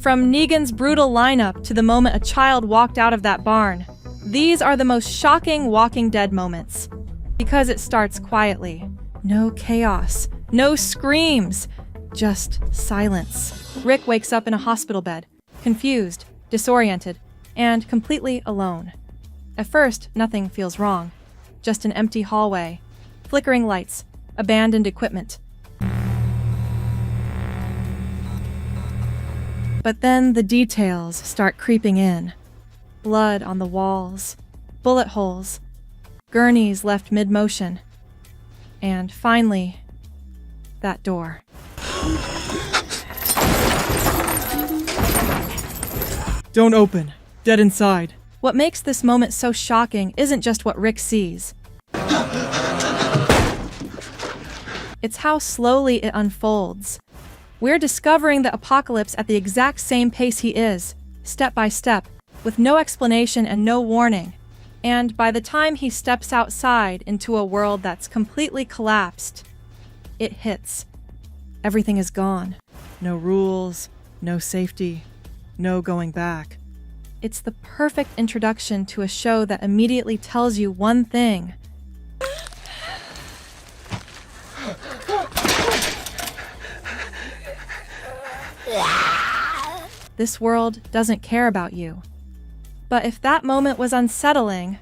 From Negan's brutal lineup to the moment a child walked out of that barn, these are the most shocking Walking Dead moments. Because it starts quietly. No chaos, no screams, just silence. Rick wakes up in a hospital bed, confused, disoriented, and completely alone. At first, nothing feels wrong. Just an empty hallway, flickering lights, abandoned equipment. But then the details start creeping in. Blood on the walls, bullet holes, gurneys left mid-motion, and finally, that door. Don't open. Dead inside. What makes this moment so shocking isn't just what Rick sees. It's how slowly it unfolds. We're discovering the apocalypse at the exact same pace he is, step by step, with no explanation and no warning. And by the time he steps outside into a world that's completely collapsed, it hits. Everything is gone. No rules, no safety, no going back. It's the perfect introduction to a show that immediately tells you one thing. This world doesn't care about you. But if that moment was unsettling,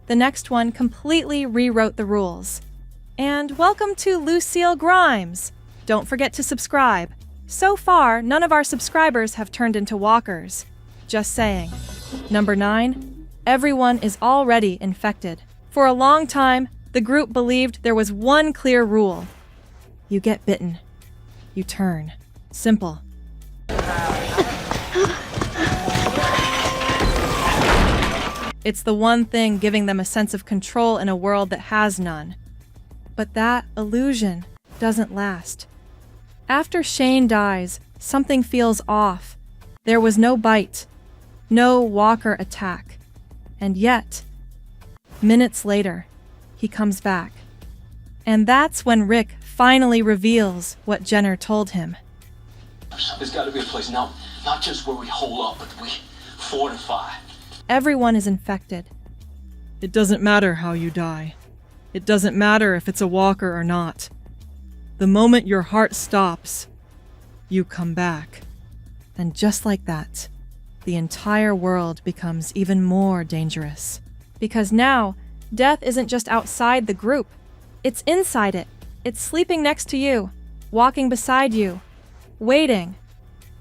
the next one completely rewrote the rules. And welcome to Lucille Grimes. Don't forget to subscribe. So far, none of our subscribers have turned into walkers. Just saying. Number 9, everyone is already infected. For a long time, the group believed there was one clear rule. You get bitten. You turn. Simple. It's the one thing giving them a sense of control in a world that has none. But that illusion doesn't last. After Shane dies, something feels off. There was no bite, no walker attack. And yet, minutes later, he comes back. And that's when Rick finally reveals what Jenner told him. There's got to be a place now, not just where we hole up, but we fortify. Everyone is infected. It doesn't matter how you die. It doesn't matter if it's a walker or not. The moment your heart stops, you come back. And just like that, the entire world becomes even more dangerous. Because now, death isn't just outside the group. It's inside it. It's sleeping next to you, walking beside you, waiting.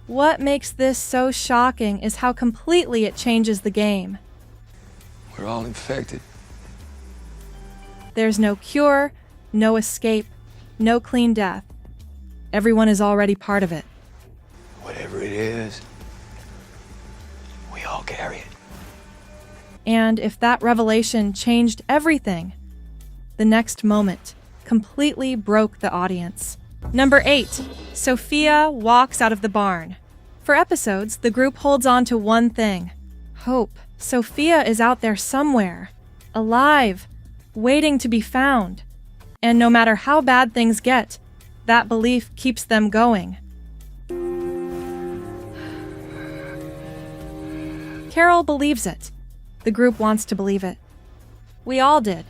What makes this so shocking is how completely it changes the game. We're all infected. There's no cure, no escape, no clean death. Everyone is already part of it. Whatever it is, we all carry it. And if that revelation changed everything, the next moment completely broke the audience. Number 8, Sophia walks out of the barn. For episodes, the group holds on to one thing: hope. Sophia is out there somewhere, alive, waiting to be found. And no matter how bad things get, that belief keeps them going. Carol believes it. The group wants to believe it. We all did.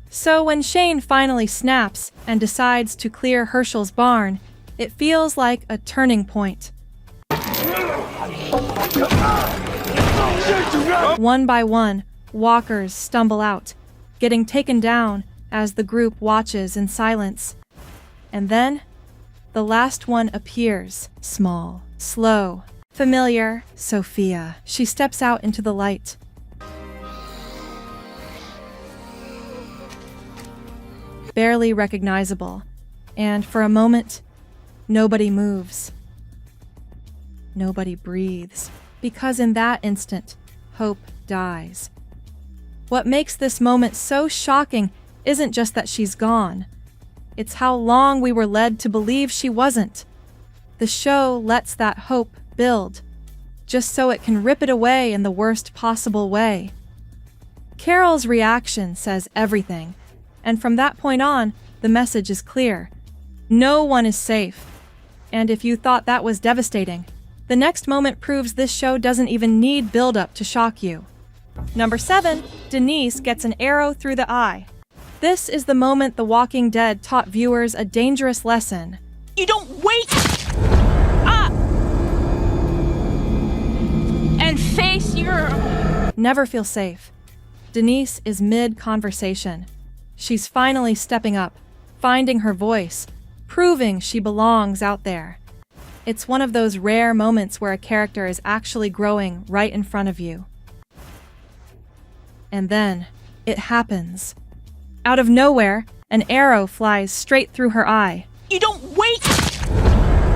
So when Shane finally snaps and decides to clear Herschel's barn, it feels like a turning point. One by one, walkers stumble out, getting taken down as the group watches in silence. And then, the last one appears, small, slow, familiar, Sophia. She steps out into the light. Barely recognizable, and for a moment, nobody moves. Nobody breathes, because in that instant, hope dies. What makes this moment so shocking isn't just that she's gone. It's how long we were led to believe she wasn't. The show lets that hope build, just so it can rip it away in the worst possible way. Carol's reaction says everything. And from that point on, the message is clear. No one is safe. And if you thought that was devastating, The next moment proves this show doesn't even need build-up to shock you. Number 7, Denise gets an arrow through the eye. This is the moment The Walking Dead taught viewers a dangerous lesson. You don't wait up and face your... Never feel safe. Denise is mid-conversation. She's finally stepping up, finding her voice, proving she belongs out there. It's one of those rare moments where a character is actually growing right in front of you. And then, it happens. Out of nowhere, an arrow flies straight through her eye. You don't wait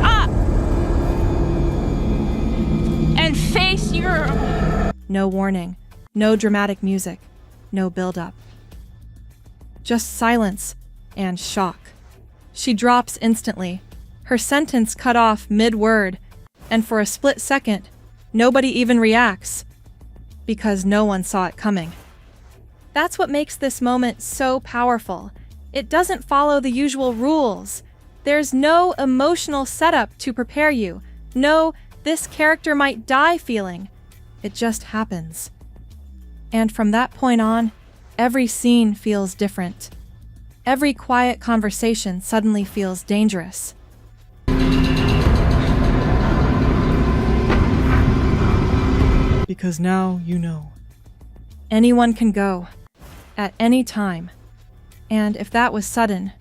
up and face your... No warning, no dramatic music, no build-up. Just silence and shock. She drops instantly, her sentence cut off mid-word, and for a split second, nobody even reacts, because no one saw it coming. That's what makes this moment so powerful. It doesn't follow the usual rules. There's no emotional setup to prepare you, no "this character might die" feeling. It just happens. And from that point on, every scene feels different. Every quiet conversation suddenly feels dangerous. Because now you know. Anyone can go, at any time. And if that was sudden,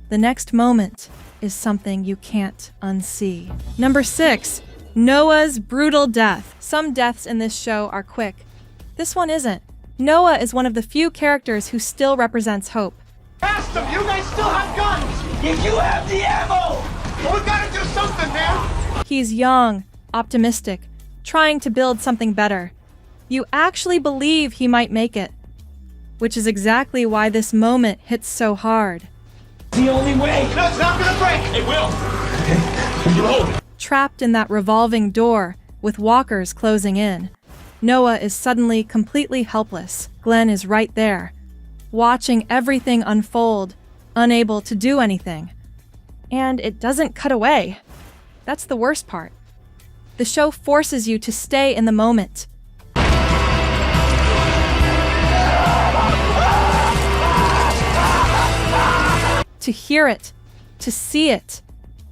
the next moment is something you can't unsee. Number 6, Noah's brutal death. Some deaths in this show are quick. This one isn't. Noah is one of the few characters who still represents hope. Ask them, you guys still have guns! If you have the ammo! We gotta do something, man! He's young, optimistic, trying to build something better. You actually believe he might make it, which is exactly why this moment hits so hard. The only way! No, it's not gonna break! It will! You hold it. Trapped in that revolving door, with walkers closing in, Noah is suddenly completely helpless. Glenn is right there, watching everything unfold, unable to do anything. And it doesn't cut away. That's the worst part. The show forces you to stay in the moment. To hear it, to see it,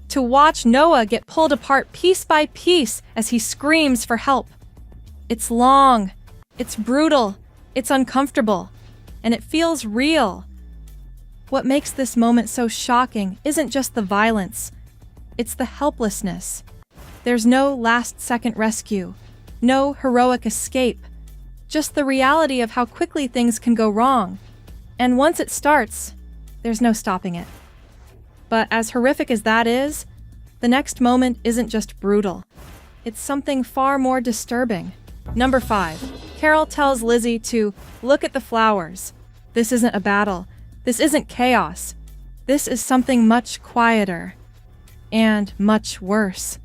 to watch Noah get pulled apart piece by piece as he screams for help. It's long, it's brutal, it's uncomfortable, and it feels real. What makes this moment so shocking isn't just the violence, it's the helplessness. There's no last-second rescue, no heroic escape, just the reality of how quickly things can go wrong. And once it starts, there's no stopping it. But as horrific as that is, the next moment isn't just brutal. It's something far more disturbing. Number 5. Carol tells Lizzie to look at the flowers. This isn't a battle. This isn't chaos. This is something much quieter and much worse.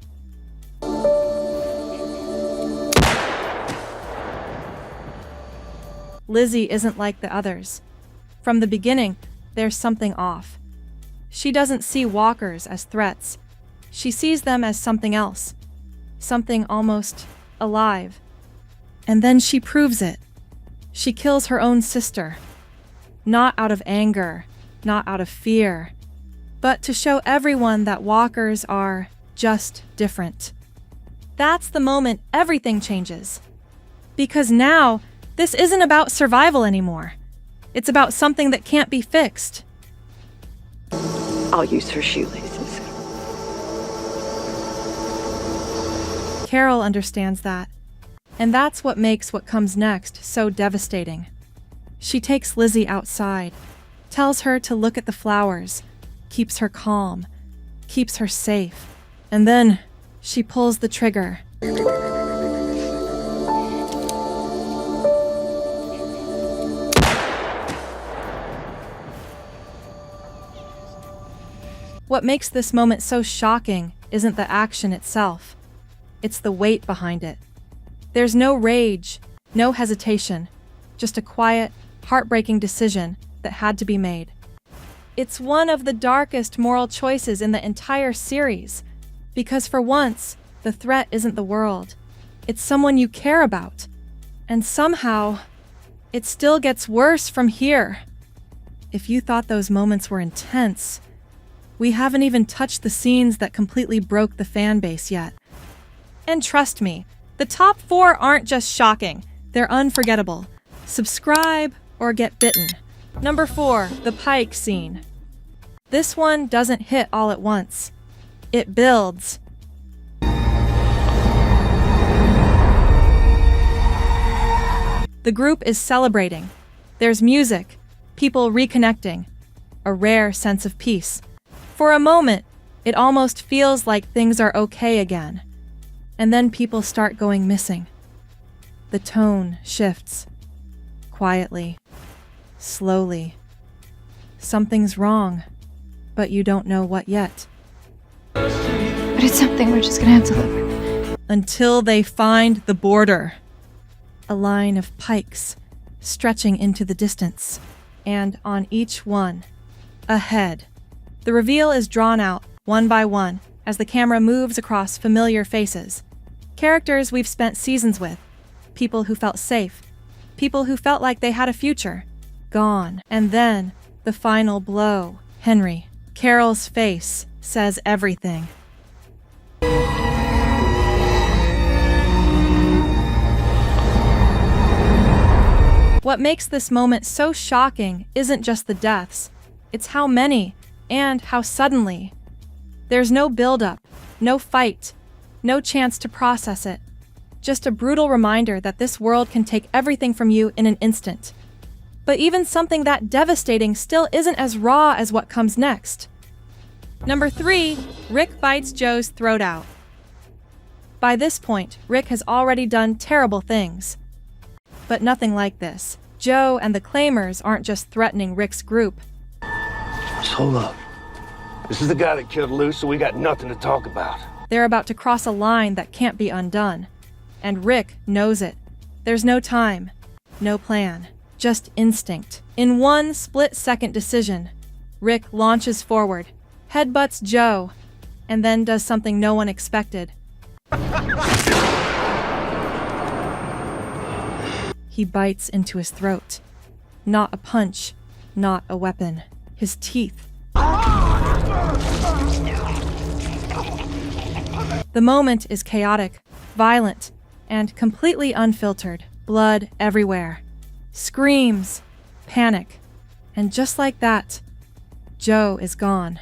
Lizzie isn't like the others. From the beginning, there's something off. She doesn't see walkers as threats. She sees them as something else, something almost alive. And then she proves it. She kills her own sister. Not out of anger, not out of fear, but to show everyone that walkers are just different. That's the moment everything changes. Because now, this isn't about survival anymore. It's about something that can't be fixed. I'll use her shoelaces. Carol understands that. And that's what makes what comes next so devastating. She takes Lizzie outside, tells her to look at the flowers, keeps her calm, keeps her safe, and then she pulls the trigger. What makes this moment so shocking isn't the action itself. It's the weight behind it. There's no rage, no hesitation, just a quiet, heartbreaking decision that had to be made. It's one of the darkest moral choices in the entire series, because for once, The threat isn't the world. It's someone you care about. And somehow, it still gets worse from here. If you thought those moments were intense, we haven't even touched the scenes that completely broke the fan base yet. And trust me, the top 4 aren't just shocking, they're unforgettable. Subscribe or get bitten. Number 4, the Pike scene. This one doesn't hit all at once. It builds. The group is celebrating. There's music, people reconnecting, a rare sense of peace. For a moment, it almost feels like things are okay again. And then people start going missing. The tone shifts. Quietly. Slowly. Something's wrong, but you don't know what yet. But it's something we're just gonna have to live with. Until they find the border. A line of pikes stretching into the distance, and on each one, a head. The reveal is drawn out, one by one, as the camera moves across familiar faces. Characters we've spent seasons with, people who felt safe, people who felt like they had a future, gone. And then, the final blow. Henry. Carol's face says everything. What makes this moment so shocking isn't just the deaths, it's how many and how suddenly. There's no build-up, no fight, no chance to process it. Just a brutal reminder that this world can take everything from you in an instant. But even something that devastating still isn't as raw as what comes next. Number 3, Rick bites Joe's throat out. By this point, Rick has already done terrible things. But nothing like this. Joe and the Claimers aren't just threatening Rick's group. Just hold up. This is the guy that killed Lou, so we got nothing to talk about. They're about to cross a line that can't be undone. And Rick knows it. There's no time, no plan, just instinct. In one split-second decision, Rick launches forward, headbutts Joe, and then does something no one expected. He bites into his throat. Not a punch, not a weapon. His teeth. The moment is chaotic, violent, and completely unfiltered. Blood everywhere. Screams, panic, and just like that, Joe is gone.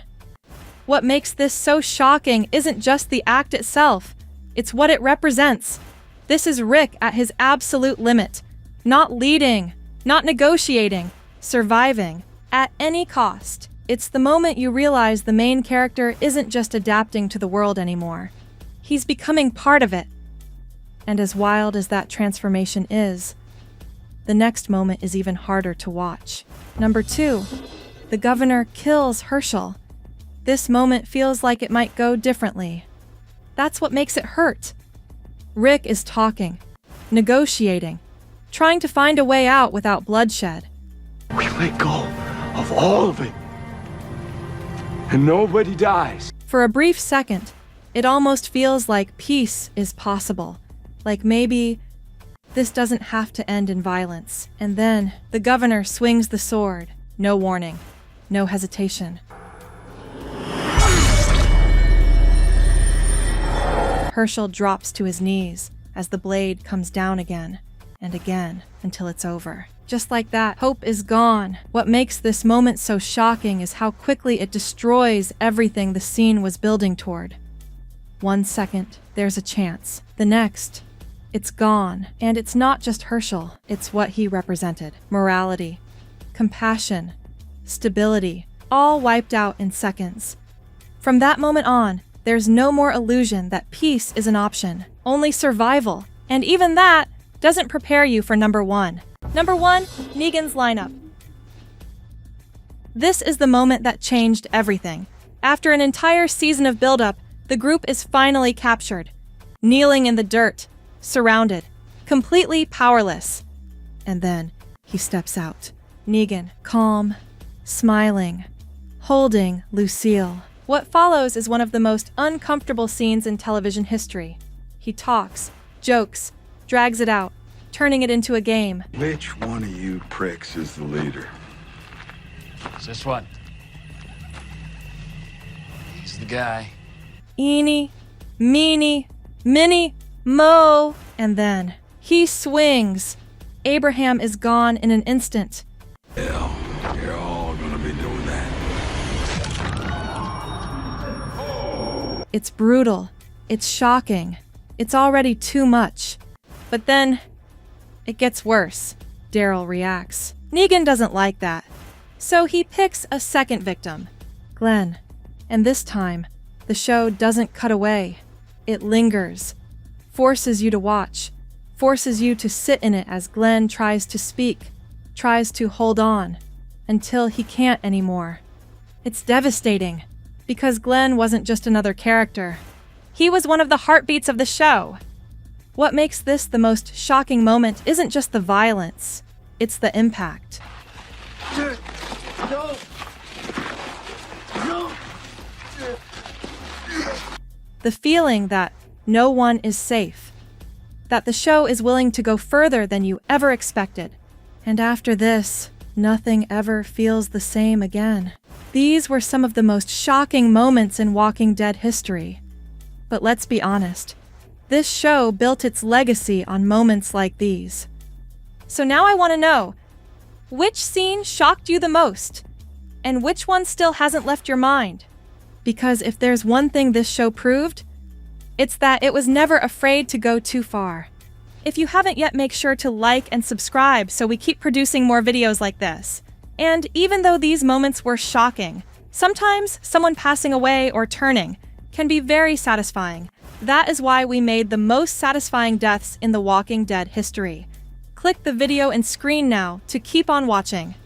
What makes this so shocking isn't just the act itself, it's what it represents. This is Rick at his absolute limit. Not leading, not negotiating, surviving, at any cost. It's the moment you realize the main character isn't just adapting to the world anymore. He's becoming part of it. And as wild as that transformation is, the next moment is even harder to watch. Number 2, the governor kills Herschel. This moment feels like it might go differently. That's what makes it hurt. Rick is talking, negotiating, trying to find a way out without bloodshed. We let go of all of it. And nobody dies. For a brief second, it almost feels like peace is possible. Like maybe this doesn't have to end in violence. And then the governor swings the sword. No warning, no hesitation. Herschel drops to his knees as the blade comes down again and again until it's over. Just like that, hope is gone. What makes this moment so shocking is how quickly it destroys everything the scene was building toward. 1 second, there's a chance. The next, it's gone. And it's not just Herschel, it's what he represented. Morality, compassion, stability, all wiped out in seconds. From that moment on, there's no more illusion that peace is an option, only survival. And even that doesn't prepare you for number 1. Number 1, Negan's lineup. This is the moment that changed everything. After an entire season of buildup, the group is finally captured, kneeling in the dirt, surrounded, completely powerless. And then he steps out. Negan, calm, smiling, holding Lucille. What follows is one of the most uncomfortable scenes in television history. He talks, jokes, drags it out, turning it into a game. Which one of you pricks is the leader? It's this one. He's the guy. Eeny, meeny, miny, mo. And then he swings. Abraham is gone in an instant. Hell, you're all gonna be doing that. It's brutal. It's shocking. It's already too much. But then, it gets worse. Daryl reacts. Negan doesn't like that. So he picks a second victim, Glenn. And this time, the show doesn't cut away. It lingers, forces you to watch, forces you to sit in it as Glenn tries to speak, tries to hold on, until he can't anymore. It's devastating, because Glenn wasn't just another character. He was one of the heartbeats of the show. What makes this the most shocking moment isn't just the violence, it's the impact. The feeling that no one is safe, that the show is willing to go further than you ever expected. And after this, nothing ever feels the same again. These were some of the most shocking moments in Walking Dead history. But let's be honest, this show built its legacy on moments like these. So now I want to know, which scene shocked you the most? And which one still hasn't left your mind? Because if there's one thing this show proved, it's that it was never afraid to go too far. If you haven't yet, make sure to like and subscribe so we keep producing more videos like this. And even though these moments were shocking, sometimes someone passing away or turning can be very satisfying. That is why we made the most satisfying deaths in The Walking Dead history. Click the video and screen now to keep on watching.